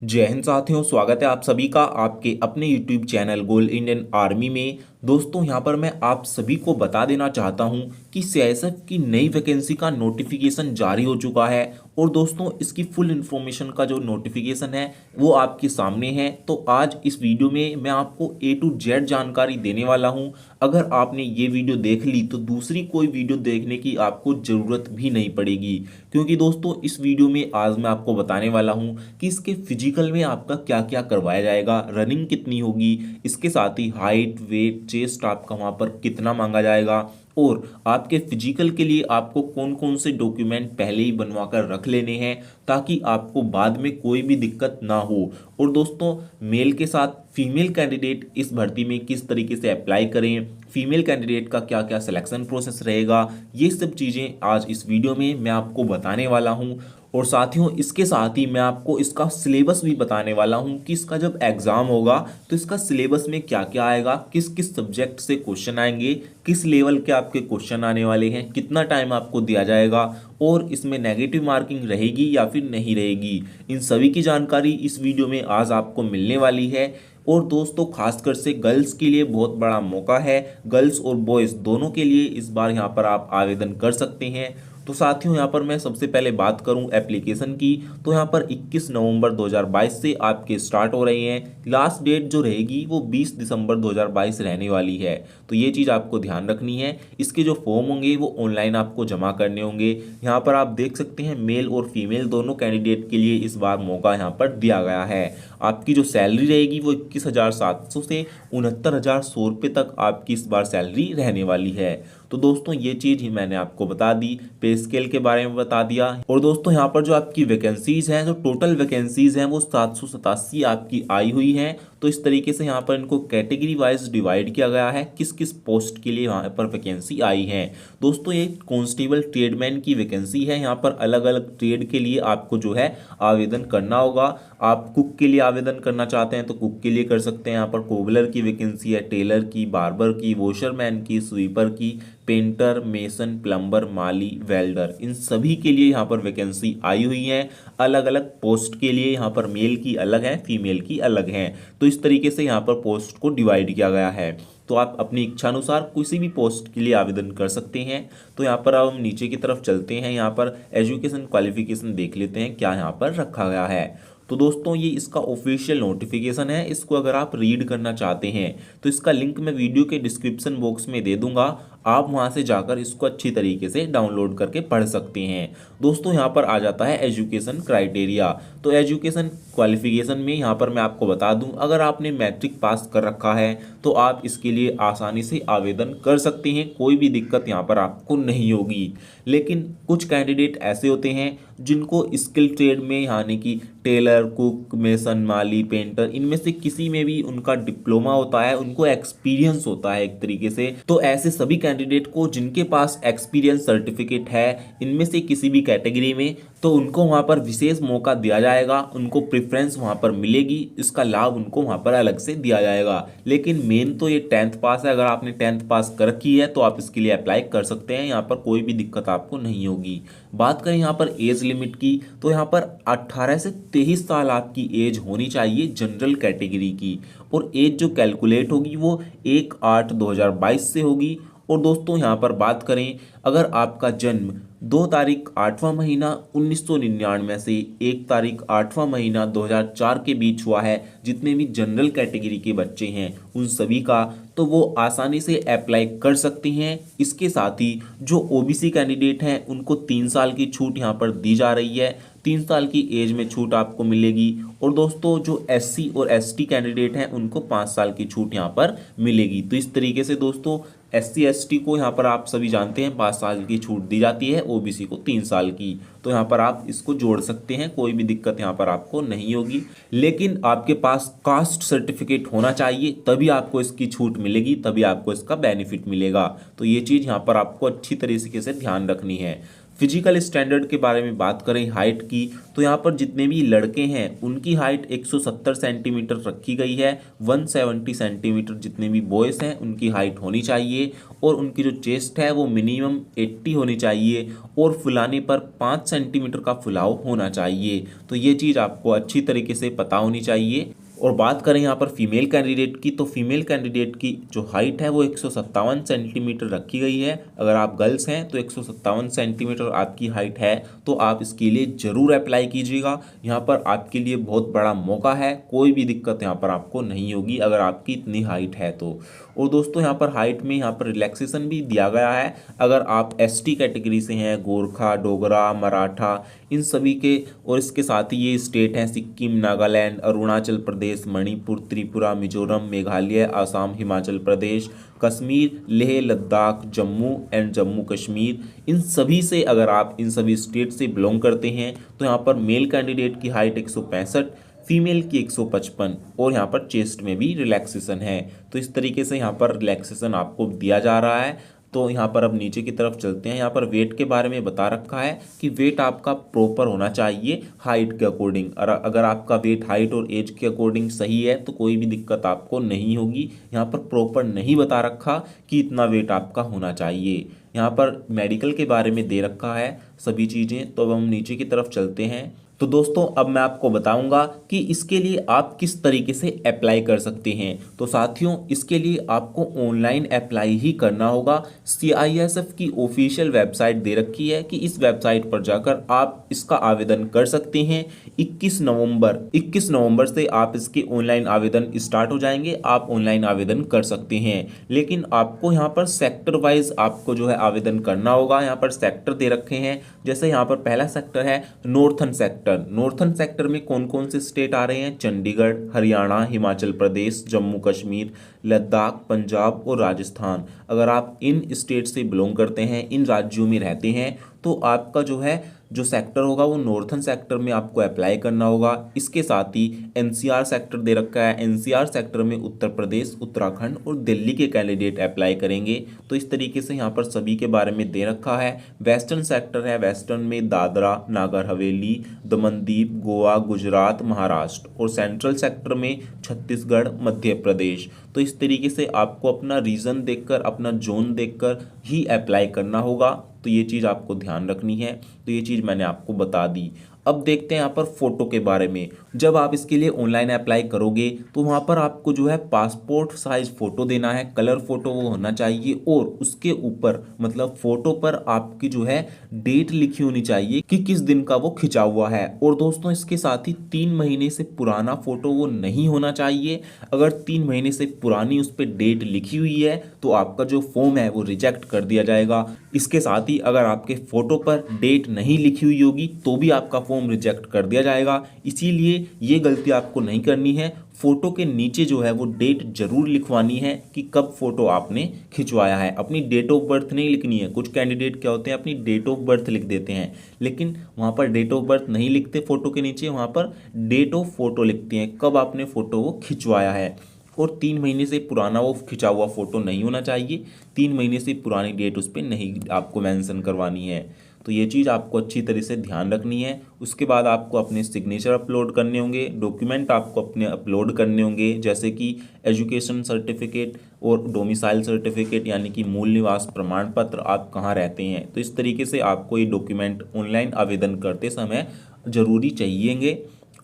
जय हिंद साथियों, स्वागत है आप सभी का आपके अपने YouTube चैनल गोल इंडियन आर्मी में। दोस्तों यहां पर मैं आप सभी को बता देना चाहता हूं कि सीआईएसएफ की नई वैकेंसी का नोटिफिकेशन जारी हो चुका है। और दोस्तों इसकी फुल इन्फॉर्मेशन का जो नोटिफिकेशन है वो आपके सामने है। तो आज इस वीडियो में मैं आपको A to Z जानकारी देने वाला हूं। अगर आपने ये वीडियो देख ली तो दूसरी कोई वीडियो देखने की आपको ज़रूरत भी नहीं पड़ेगी, क्योंकि दोस्तों इस वीडियो में आज मैं आपको बताने वाला हूं कि इसके फिजिकल में आपका क्या क्या करवाया जाएगा, रनिंग कितनी होगी, इसके साथ ही हाइट वेट चेस्ट आपका वहां पर कितना मांगा जाएगा, और आपके फिजिकल के लिए आपको कौन कौन से डॉक्यूमेंट पहले ही बनवा कर रख लेने हैं ताकि आपको बाद में कोई भी दिक्कत ना हो। और दोस्तों मेल के साथ फीमेल कैंडिडेट इस भर्ती में किस तरीके से अप्लाई करें, फीमेल कैंडिडेट का क्या क्या सिलेक्शन प्रोसेस रहेगा, ये सब चीज़ें आज इस वीडियो में मैं आपको बताने वाला हूं। और साथियों इसके साथ ही मैं आपको इसका सिलेबस भी बताने वाला हूं कि इसका जब एग्ज़ाम होगा तो इसका सिलेबस में क्या क्या आएगा, किस किस सब्जेक्ट से क्वेश्चन आएंगे, किस लेवल के आपके क्वेश्चन आने वाले हैं, कितना टाइम आपको दिया जाएगा, और इसमें नेगेटिव मार्किंग रहेगी या फिर नहीं रहेगी। इन सभी की जानकारी इस वीडियो में आज आपको मिलने वाली है। और दोस्तों खासकर से गर्ल्स के लिए बहुत बड़ा मौका है, गर्ल्स और बॉयज़ दोनों के लिए इस बार यहाँ पर आप आवेदन कर सकते हैं। तो साथियों यहाँ पर मैं सबसे पहले बात करूँ एप्लीकेशन की, तो यहाँ पर 21 नवंबर 2022 से आपके स्टार्ट हो रहे हैं। लास्ट डेट जो रहेगी वो 20 दिसंबर 2022 रहने वाली है। तो ये चीज़ आपको ध्यान रखनी है। इसके जो फॉर्म होंगे वो ऑनलाइन आपको जमा करने होंगे। यहाँ पर आप देख सकते हैं मेल और फीमेल दोनों कैंडिडेट के लिए इस बार मौका यहाँ पर दिया गया है। आपकी जो सैलरी रहेगी वो 21,700 से 69,100 रुपये तक आपकी इस बार सैलरी रहने वाली है। तो दोस्तों ये चीज़ ही मैंने आपको बता दी, पे स्केल के बारे में बता दिया। और दोस्तों यहाँ पर जो आपकी वैकेंसीज हैं, जो टोटल वैकेंसीज हैं वो 787 आपकी आई हुई हैं। तो इस तरीके से यहाँ पर इनको कैटेगरी वाइज डिवाइड किया गया है किस किस पोस्ट के लिए वहाँ पर वैकेंसी आई है। दोस्तों ये कांस्टेबल ट्रेडमैन की वैकेंसी है। यहाँ पर अलग अलग ट्रेड के लिए आपको जो है आवेदन करना होगा। आप कुक के लिए आवेदन करना चाहते हैं तो कुक के लिए कर सकते हैं। यहाँ पर कोबलर की वैकेंसी है, टेलर की, बार्बर की, वॉशरमैन की, स्वीपर की, पेंटर, मेसन, प्लम्बर, माली, वेल्डर, इन सभी के लिए यहाँ पर वैकेंसी आई हुई है। अलग अलग पोस्ट के लिए यहाँ पर मेल की अलग है, फीमेल की अलग है। तो इस तरीके से यहाँ पर पोस्ट को डिवाइड किया गया है। तो आप अपनी इच्छानुसार किसी भी पोस्ट के लिए आवेदन कर सकते हैं। तो यहाँ पर अब हम नीचे की तरफ चलते हैं। यहाँ पर एजुकेशन क्वालिफिकेशन देख लेते हैं क्या यहाँ पर रखा गया है। तो दोस्तों ये इसका ऑफिशियल नोटिफिकेशन है। इसको अगर आप रीड करना चाहते हैं तो इसका लिंक मैं वीडियो के डिस्क्रिप्शन बॉक्स में दे दूंगा। आप वहां से जाकर इसको अच्छी तरीके से डाउनलोड करके पढ़ सकते हैं। दोस्तों यहाँ पर आ जाता है एजुकेशन क्राइटेरिया। तो एजुकेशन क्वालिफिकेशन में यहाँ पर मैं आपको बता दूं, अगर आपने मैट्रिक पास कर रखा है तो आप इसके लिए आसानी से आवेदन कर सकते हैं, कोई भी दिक्कत यहाँ पर आपको नहीं होगी। लेकिन कुछ कैंडिडेट ऐसे होते हैं जिनको स्किल ट्रेड में यानी कि टेलर, कुक, मेसन, माली, पेंटर, इनमें से किसी में भी उनका डिप्लोमा होता है, उनको एक्सपीरियंस होता है एक तरीके से। तो ऐसे सभी कैंडिडेट को जिनके पास एक्सपीरियंस सर्टिफिकेट है इनमें से किसी भी कैटेगरी में, तो उनको वहां पर विशेष मौका दिया जाएगा, उनको प्रेफरेंस वहां पर मिलेगी, इसका लाभ उनको वहां पर अलग से दिया जाएगा। लेकिन मेन तो ये 10th पास है। अगर आपने 10th पास कर रखी है तो आप इसके लिए अप्लाई कर सकते हैं, यहाँ पर कोई भी दिक्कत आपको नहीं होगी। बात करें यहाँ पर एज लिमिट की, तो यहाँ पर 18 से 23 साल आपकी एज होनी चाहिए जनरल कैटेगरी की। और एज जो कैलकुलेट होगी वो 1/8/2022 से होगी। और दोस्तों यहाँ पर बात करें, अगर आपका जन्म 2 तारीख 8वां महीना 1999 से 1 तारीख 8वां महीना 2004 के बीच हुआ है, जितने भी जनरल कैटेगरी के बच्चे हैं उन सभी का, तो वो आसानी से अप्लाई कर सकते हैं। इसके साथ ही जो ओबीसी कैंडिडेट हैं उनको 3 साल की छूट यहाँ पर दी जा रही है, 3 साल की एज में छूट आपको मिलेगी। और दोस्तों जो एससी और एसटी कैंडिडेट हैं उनको 5 साल की छूट यहाँ पर मिलेगी। तो इस तरीके से दोस्तों एससी एसटी को यहाँ पर आप सभी जानते हैं 5 साल की छूट दी जाती है, ओबीसी को 3 साल की। तो यहाँ पर आप इसको जोड़ सकते हैं, कोई भी दिक्कत यहाँ पर आपको नहीं होगी। लेकिन आपके पास कास्ट सर्टिफिकेट होना चाहिए, तभी आपको इसकी छूट मिलेगी, तभी आपको इसका बेनिफिट मिलेगा। तो ये चीज़ यहाँ पर आपको अच्छी तरीके से ध्यान रखनी है। फिजिकल स्टैंडर्ड के बारे में बात करें हाइट की, तो यहाँ पर जितने भी लड़के हैं उनकी हाइट 170 सेंटीमीटर रखी गई है। 170 सेंटीमीटर जितने भी बॉयज़ हैं उनकी हाइट होनी चाहिए, और उनकी जो चेस्ट है वो मिनिमम 80 होनी चाहिए, और फुलाने पर 5 सेंटीमीटर का फुलाव होना चाहिए। तो ये चीज़ आपको अच्छी तरीके से पता होनी चाहिए। और बात करें यहाँ पर फीमेल कैंडिडेट की, तो फीमेल कैंडिडेट की जो हाइट है वो 157 सेंटीमीटर रखी गई है। अगर आप गर्ल्स हैं तो 157 सेंटीमीटर आपकी हाइट है, तो आप इसके लिए ज़रूर अप्लाई कीजिएगा। यहाँ पर आपके लिए बहुत बड़ा मौका है, कोई भी दिक्कत यहाँ पर आपको नहीं होगी अगर आपकी इतनी हाइट है तो। और दोस्तों यहाँ पर हाइट में यहाँ पर रिलैक्सेशन भी दिया गया है। अगर आप एसटी कैटेगरी से हैं, गोरखा, डोगरा, मराठा, इन सभी के, और इसके साथ ही ये स्टेट हैं सिक्किम, नागालैंड, अरुणाचल प्रदेश, मणिपुर, त्रिपुरा, मिजोरम, मेघालय, आसाम, हिमाचल प्रदेश, कश्मीर, लेह लद्दाख, जम्मू एंड जम्मू कश्मीर, इन सभी से अगर आप इन सभी स्टेट से बिलोंग करते हैं तो यहाँ पर मेल कैंडिडेट की हाइट 165, फीमेल की 155, और यहाँ पर चेस्ट में भी रिलैक्सेशन है। तो इस तरीके से यहाँ पर रिलैक्सेशन आपको दिया जा रहा है। तो यहाँ पर अब नीचे की तरफ चलते हैं। यहाँ पर वेट के बारे में बता रखा है कि वेट आपका प्रॉपर होना चाहिए हाइट के अकॉर्डिंग, और अगर आपका वेट हाइट और एज के अकॉर्डिंग सही है तो कोई भी दिक्कत आपको नहीं होगी। यहाँ पर प्रॉपर नहीं बता रखा कि इतना वेट आपका होना चाहिए। यहाँ पर मेडिकल के बारे में दे रखा है सभी चीज़ें। तो अब हम नीचे की तरफ चलते हैं। तो दोस्तों अब मैं आपको बताऊंगा कि इसके लिए आप किस तरीके से अप्लाई कर सकते हैं। तो साथियों इसके लिए आपको ऑनलाइन अप्लाई ही करना होगा। CISF की ऑफिशियल वेबसाइट दे रखी है कि इस वेबसाइट पर जाकर आप इसका आवेदन कर सकते हैं। 21 नवंबर से आप इसके ऑनलाइन आवेदन स्टार्ट हो जाएंगे। आप ऑनलाइन आवेदन कर सकते हैं, लेकिन आपको यहाँ पर सेक्टर वाइज आपको जो है आवेदन करना होगा। यहाँ पर सेक्टर दे रखे हैं, जैसे यहाँ पर पहला सेक्टर है नॉर्थन सेक्टर। नॉर्थन सेक्टर में कौन कौन से स्टेट आ रहे हैं? चंडीगढ़, हरियाणा, हिमाचल प्रदेश, जम्मू कश्मीर, लद्दाख, पंजाब और राजस्थान। अगर आप इन स्टेट से बिलोंग करते हैं, इन राज्यों में रहते हैं, तो आपका जो है जो सेक्टर होगा वो नॉर्थन सेक्टर में आपको अप्लाई करना होगा। इसके साथ ही NCR सेक्टर दे रखा है। NCR सेक्टर में उत्तर प्रदेश, उत्तराखंड और दिल्ली के कैंडिडेट अप्लाई करेंगे। तो इस तरीके से यहाँ पर सभी के बारे में दे रखा है। वेस्टर्न सेक्टर है, वेस्टर्न में दादरा, नागर हवेली, दमन दीव, गोवा, गुजरात, महाराष्ट्र, और सेंट्रल सेक्टर में छत्तीसगढ़, मध्य प्रदेश। तो इस तरीके से आपको अपना रीजन देखकर, अपना जोन देखकर ही अप्लाई करना होगा। तो ये चीज़ आपको ध्यान रखनी है। तो ये चीज़ मैंने आपको बता दी। अब देखते हैं यहाँ पर फ़ोटो के बारे में। जब आप इसके लिए ऑनलाइन अप्लाई करोगे तो वहाँ पर आपको जो है पासपोर्ट साइज फ़ोटो देना है, कलर फ़ोटो वो होना चाहिए, और उसके ऊपर मतलब फ़ोटो पर आपकी जो है डेट लिखी होनी चाहिए कि किस दिन का वो खिंचा हुआ है। और दोस्तों इसके साथ ही 3 महीने से पुराना फ़ोटो वो नहीं होना चाहिए। अगर 3 महीने से पुरानी उस पर डेट लिखी हुई है तो आपका जो फॉर्म है वो रिजेक्ट कर दिया जाएगा। इसके साथ ही अगर आपके फ़ोटो पर डेट नहीं लिखी हुई होगी तो भी आपका फॉर्म रिजेक्ट कर दिया जाएगा। इसीलिए ये गलती आपको नहीं करनी है। फ़ोटो के नीचे जो है वो डेट जरूर लिखवानी है कि कब फ़ोटो आपने खिंचवाया है। अपनी डेट ऑफ बर्थ नहीं लिखनी है। कुछ कैंडिडेट क्या होते हैं अपनी डेट ऑफ बर्थ लिख देते हैं, लेकिन वहाँ पर डेट ऑफ बर्थ नहीं लिखते फ़ोटो के नीचे, वहाँ पर डेट ऑफ फ़ोटो लिखते हैं, कब आपने फ़ोटो वो खिंचवाया है। और 3 महीने से पुराना वो खिंचा हुआ फ़ोटो नहीं होना चाहिए। 3 महीने से पुरानी डेट उस पर नहीं आपको मेंशन करवानी है। तो ये चीज़ आपको अच्छी तरह से ध्यान रखनी है। उसके बाद आपको अपने सिग्नेचर अपलोड करने होंगे, डॉक्यूमेंट आपको अपने अपलोड करने होंगे, जैसे कि एजुकेशन सर्टिफिकेट और डोमिसाइल सर्टिफिकेट, यानी कि मूल निवास प्रमाण पत्र, आप कहाँ रहते हैं। तो इस तरीके से आपको ये डॉक्यूमेंट ऑनलाइन आवेदन करते समय ज़रूरी चाहिएंगे।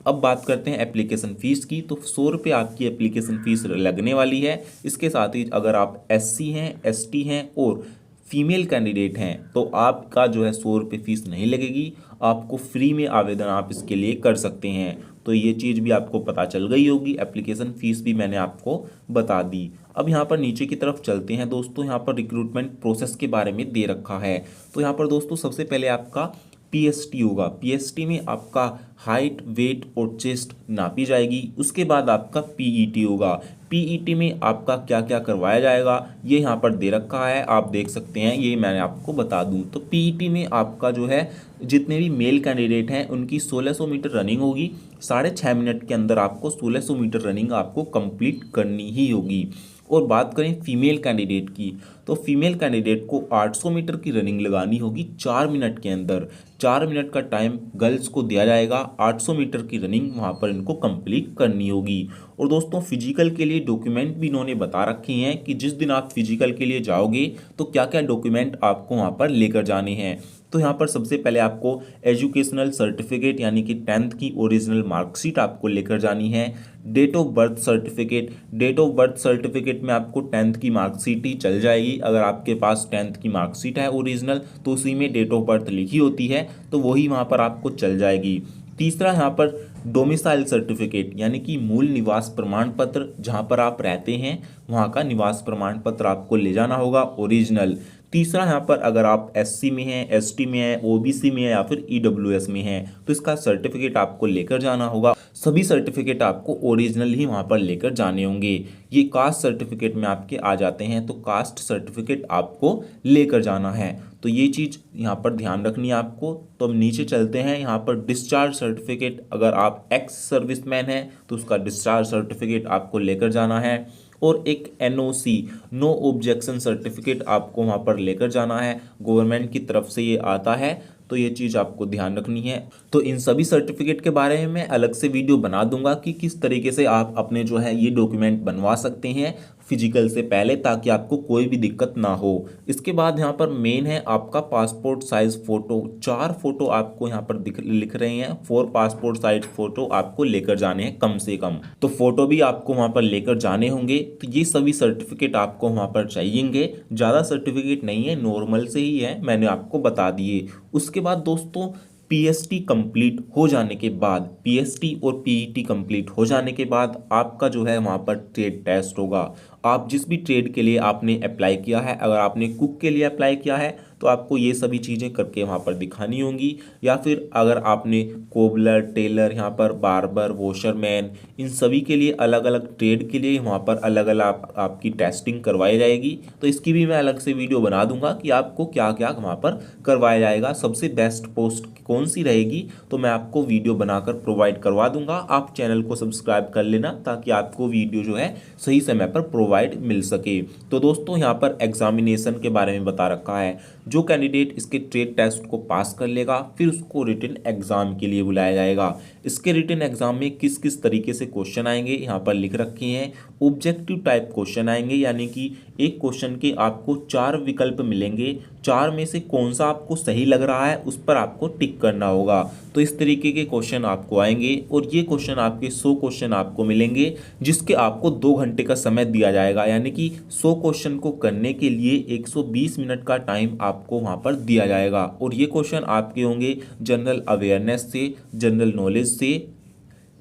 अब बात करते हैं एप्लीकेशन फ़ीस की। तो 100 रुपये आपकी एप्लीकेशन फ़ीस लगने वाली है। इसके साथ ही अगर आप SC हैं, ST हैं और फीमेल कैंडिडेट हैं तो आपका जो है 100 रुपये फ़ीस नहीं लगेगी। आपको फ्री में आवेदन आप इसके लिए कर सकते हैं। तो ये चीज़ भी आपको पता चल गई होगी। एप्लीकेशन फ़ीस भी मैंने आपको बता दी। अब यहाँ पर नीचे की तरफ चलते हैं दोस्तों। यहाँ पर रिक्रूटमेंट प्रोसेस के बारे में दे रखा है। तो यहाँ पर दोस्तों सबसे पहले आपका PST होगा। PST में आपका हाइट, वेट और चेस्ट नापी जाएगी। उसके बाद आपका PET होगा। PET में आपका क्या क्या करवाया जाएगा ये यहाँ पर दे रखा है, आप देख सकते हैं। ये मैंने आपको बता दूं तो PET में आपका जो है जितने भी मेल कैंडिडेट हैं उनकी 1600 मीटर रनिंग होगी। 6.5 मिनट के अंदर आपको 1600 मीटर रनिंग आपको कंप्लीट करनी ही होगी। और बात करें फीमेल कैंडिडेट की तो फीमेल कैंडिडेट को 800 मीटर की रनिंग लगानी होगी 4 मिनट के अंदर। 4 मिनट का टाइम गर्ल्स को दिया जाएगा, 800 मीटर की रनिंग वहाँ पर इनको कंप्लीट करनी होगी। और दोस्तों फिजिकल के लिए डॉक्यूमेंट भी इन्होंने बता रखे हैं कि जिस दिन आप फिजिकल के लिए जाओगे तो क्या क्या डॉक्यूमेंट आपको वहाँ पर लेकर जाने हैं। तो यहाँ पर सबसे पहले आपको एजुकेशनल सर्टिफिकेट यानी कि 10th की ओरिजिनल मार्कशीट आपको लेकर जानी है। Date of birth certificate, date of birth certificate में आपको 10th की मार्कशीट ही चल जाएगी। अगर आपके पास 10th की मार्कशीट है ओरिजिनल तो उसी में डेट ऑफ बर्थ लिखी होती है तो वही वहाँ पर आपको चल जाएगी। तीसरा यहाँ पर डोमिसाइल सर्टिफिकेट यानी कि मूल निवास प्रमाण पत्र, जहाँ पर आप रहते हैं वहाँ का निवास प्रमाण पत्र आपको ले जाना होगा ओरिजिनल। तीसरा यहाँ पर अगर आप एससी में हैं, एसटी में हैं, ओबीसी में हैं या फिर ईडब्ल्यूएस में हैं तो इसका सर्टिफिकेट आपको लेकर जाना होगा। सभी सर्टिफिकेट आपको ओरिजिनल ही वहाँ पर लेकर जाने होंगे। ये कास्ट सर्टिफिकेट में आपके आ जाते हैं तो कास्ट सर्टिफिकेट आपको लेकर जाना है। तो ये चीज़ यहाँ पर ध्यान रखनी है आपको। तो हम नीचे चलते हैं, यहाँ पर डिस्चार्ज सर्टिफिकेट, अगर आप एक्स सर्विसमैन हैं तो उसका डिस्चार्ज सर्टिफिकेट आपको लेकर जाना है। और एक एनओसी नो ऑब्जेक्शन सर्टिफिकेट आपको वहाँ पर लेकर जाना है, गवर्नमेंट की तरफ से ये आता है तो ये चीज़ आपको ध्यान रखनी है। तो इन सभी सर्टिफिकेट के बारे में मैं अलग से वीडियो बना दूंगा कि किस तरीके से आप अपने जो है ये डॉक्यूमेंट बनवा सकते हैं फिजिकल से पहले, ताकि आपको कोई भी दिक्कत ना हो। इसके बाद यहाँ पर मेन है आपका पासपोर्ट साइज फ़ोटो। 4 फोटो आपको यहाँ पर लिख रहे हैं, 4 पासपोर्ट साइज फ़ोटो आपको लेकर जाने हैं कम से कम। तो फ़ोटो भी आपको वहाँ पर लेकर जाने होंगे। तो ये सभी सर्टिफिकेट आपको वहाँ पर चाहिएंगे। ज़्यादा सर्टिफिकेट नहीं है, नॉर्मल से ही है, मैंने आपको बता दिए। उसके बाद दोस्तों पीएसटी कंप्लीट हो जाने के बाद, पीएसटी और पीईटी कंप्लीट हो जाने के बाद आपका जो है वहाँ पर ट्रेड टेस्ट होगा। आप जिस भी ट्रेड के लिए आपने अप्लाई किया है, अगर आपने कुक के लिए अप्लाई किया है तो आपको ये सभी चीज़ें करके वहाँ पर दिखानी होंगी, या फिर अगर आपने कोबलर, टेलर, यहाँ पर बार्बर, वॉशरमैन, इन सभी के लिए अलग अलग ट्रेड के लिए वहाँ पर अलग अलग आपकी टेस्टिंग करवाई जाएगी। तो इसकी भी मैं अलग से वीडियो बना दूंगा कि आपको क्या क्या वहाँ पर करवाया जाएगा, सबसे बेस्ट पोस्ट कौन सी रहेगी तो मैं आपको वीडियो बनाकर प्रोवाइड करवा दूंगा। आप चैनल को सब्सक्राइब कर लेना ताकि आपको वीडियो जो है सही समय पर प्रोवाइड मिल सके। तो दोस्तों यहाँ पर एग्जामिनेशन के बारे में बता रखा है। जो कैंडिडेट इसके ट्रेड टेस्ट को पास कर लेगा फिर उसको रिटन एग्जाम के लिए बुलाया जाएगा। इसके रिटन एग्जाम में किस किस तरीके से क्वेश्चन आएंगे यहाँ पर लिख रखे हैं। ऑब्जेक्टिव टाइप क्वेश्चन आएंगे, यानी कि एक क्वेश्चन के आपको 4 विकल्प मिलेंगे, 4 में से कौन सा आपको सही लग रहा है उस पर आपको टिक करना होगा। तो इस तरीके के क्वेश्चन आपको आएंगे और ये क्वेश्चन आपके 100 क्वेश्चन आपको मिलेंगे, जिसके आपको 2 घंटे का समय दिया जाएगा। यानी कि 100 क्वेश्चन को करने के लिए 120 मिनट का टाइम आपको वहाँ पर दिया जाएगा। और ये क्वेश्चन आपके होंगे जनरल अवेयरनेस से, जनरल नॉलेज से,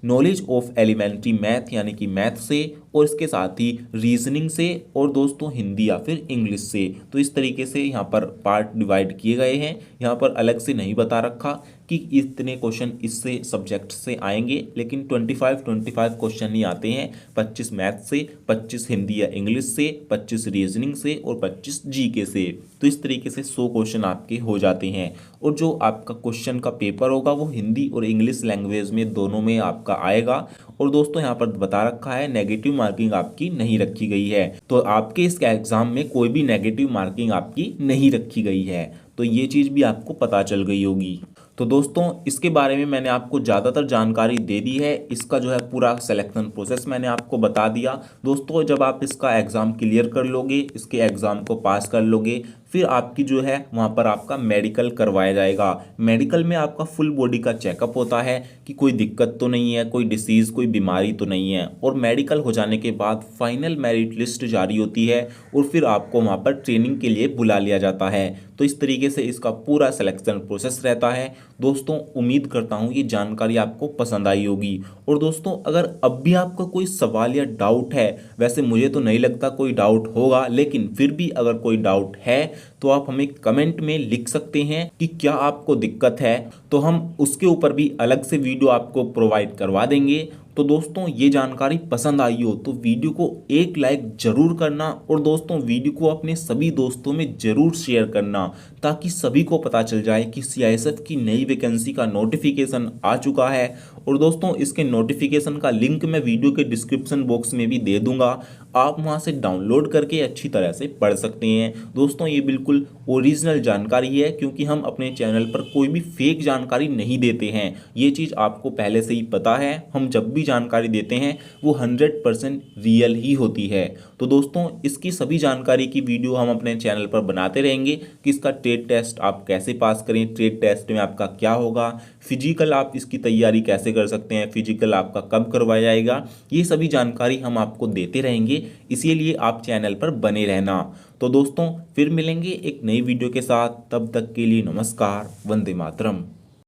नॉलेज ऑफ एलिमेंट्री मैथ यानी कि मैथ से, और इसके साथ ही रीजनिंग से, और दोस्तों हिंदी या फिर इंग्लिश से। तो इस तरीके से यहाँ पर पार्ट डिवाइड किए गए हैं। यहाँ पर अलग से नहीं बता रखा कि इतने क्वेश्चन इससे सब्जेक्ट से आएंगे, लेकिन 25 क्वेश्चन ही आते हैं। 25 मैथ से, 25 हिंदी या इंग्लिश से, 25 रीजनिंग से और 25 जीके से। तो इस तरीके से 100 क्वेश्चन आपके हो जाते हैं। और जो आपका क्वेश्चन का पेपर होगा वो हिंदी और इंग्लिश लैंग्वेज में दोनों में आपका आएगा। और दोस्तों यहाँ पर बता रखा है नेगेटिव मार्किंग आपकी नहीं रखी गई है, तो आपके इस एग्जाम में कोई भी नेगेटिव मार्किंग आपकी नहीं रखी गई है। तो ये चीज़ भी आपको पता चल गई होगी। तो दोस्तों इसके बारे में मैंने आपको ज़्यादातर जानकारी दे दी है। इसका जो है पूरा सिलेक्शन प्रोसेस मैंने आपको बता दिया। दोस्तों जब आप इसका एग्ज़ाम क्लियर कर लोगे, इसके एग्ज़ाम को पास कर लोगे, फिर आपकी जो है वहाँ पर आपका मेडिकल करवाया जाएगा। मेडिकल में आपका फुल बॉडी का चेकअप होता है कि कोई दिक्कत तो नहीं है, कोई डिसीज़, कोई बीमारी तो नहीं है। और मेडिकल हो जाने के बाद फाइनल मेरिट लिस्ट जारी होती है और फिर आपको वहाँ पर ट्रेनिंग के लिए बुला लिया जाता है। तो इस तरीके से इसका पूरा सिलेक्शन प्रोसेस रहता है। दोस्तों उम्मीद करता हूँ ये जानकारी आपको पसंद आई होगी। और दोस्तों अगर अब भी आपका कोई सवाल या डाउट है, वैसे मुझे तो नहीं लगता कोई डाउट होगा, लेकिन फिर भी अगर कोई डाउट है तो आप हमें कमेंट में लिख सकते हैं कि क्या आपको दिक्कत है, तो हम उसके ऊपर भी अलग से वीडियो आपको प्रोवाइड करवा देंगे। तो दोस्तों ये जानकारी पसंद आई हो तो वीडियो को एक लाइक जरूर करना और दोस्तों वीडियो को अपने सभी दोस्तों में जरूर शेयर करना, ताकि सभी को पता चल जाए कि सीआईएसएफ की नई वैकेंसी का नोटिफिकेशन आ चुका है। और दोस्तों इसके नोटिफिकेशन का लिंक मैं वीडियो के डिस्क्रिप्शन बॉक्स में भी दे दूंगा, आप वहां से डाउनलोड करके अच्छी तरह से पढ़ सकते हैं। दोस्तों ये बिल्कुल ओरिजिनल जानकारी है, क्योंकि हम अपने चैनल पर कोई भी फेक जानकारी नहीं देते हैं। ये चीज़ आपको पहले से ही पता है, हम जब भी जानकारी देते हैं वो 100% रियल ही होती है। तो दोस्तों इसकी सभी जानकारी की वीडियो हम अपने चैनल पर बनाते रहेंगे कि इसका ट्रेड टेस्ट आप कैसे पास करें, ट्रेड टेस्ट में आपका क्या होगा, फिजिकल आप इसकी तैयारी कैसे कर सकते हैं, फिजिकल आपका कब करवाया जाएगा, ये सभी जानकारी हम आपको देते रहेंगे। इसीलिए आप चैनल पर बने रहना। तो दोस्तों फिर मिलेंगे एक नई वीडियो के साथ, तब तक के लिए नमस्कार, वंदे मातरम।